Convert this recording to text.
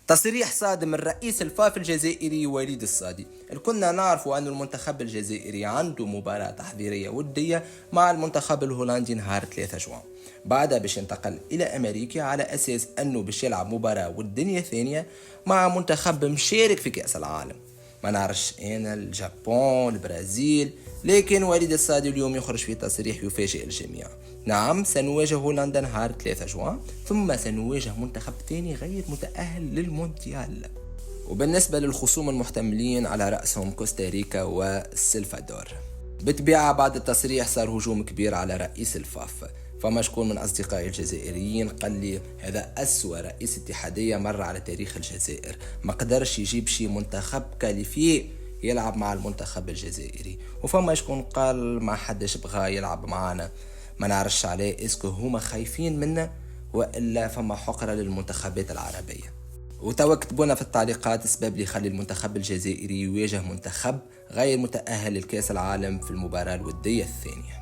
تصريح صادم من رئيس الفاف الجزائري وليد الصادي. كنا نعرف أن المنتخب الجزائري عنده مباراة تحضيرية ودية مع المنتخب الهولندي نهار 3 جوان، بعدها باش ينتقل إلى أمريكا على أساس أنه باش يلعب مباراة ودية ثانية مع منتخب مشارك في كأس العالم. ما نعرفش أنا اليابان البرازيل، لكن وليد الصادي اليوم يخرج في تصريح يفاجئ الجميع. نعم سنواجه هولندا نهار 3 جوان، ثم سنواجه منتخب ثاني غير متأهل للمونديال. وبالنسبة للخصوم المحتملين على رأسهم كوستاريكا والسلفادور. بالطبيعة بعد التصريح صار هجوم كبير على رئيس الفاف، فما شكون من أصدقائي الجزائريين قال لي هذا أسوأ رئيس اتحادية مر على تاريخ الجزائر، ما قدرش يجيب شي منتخب كاليفيه يلعب مع المنتخب الجزائري. وفما شكون قال ما حدش بغى يلعب معانا، ما نعرفش عليه اسكو هما خايفين منا وإلا فما حقرة للمنتخبات العربية. وتوا كتبونا في التعليقات السبب اللي يخلي المنتخب الجزائري يواجه منتخب غير متأهل للكأس العالم في المباراة الودية الثانية.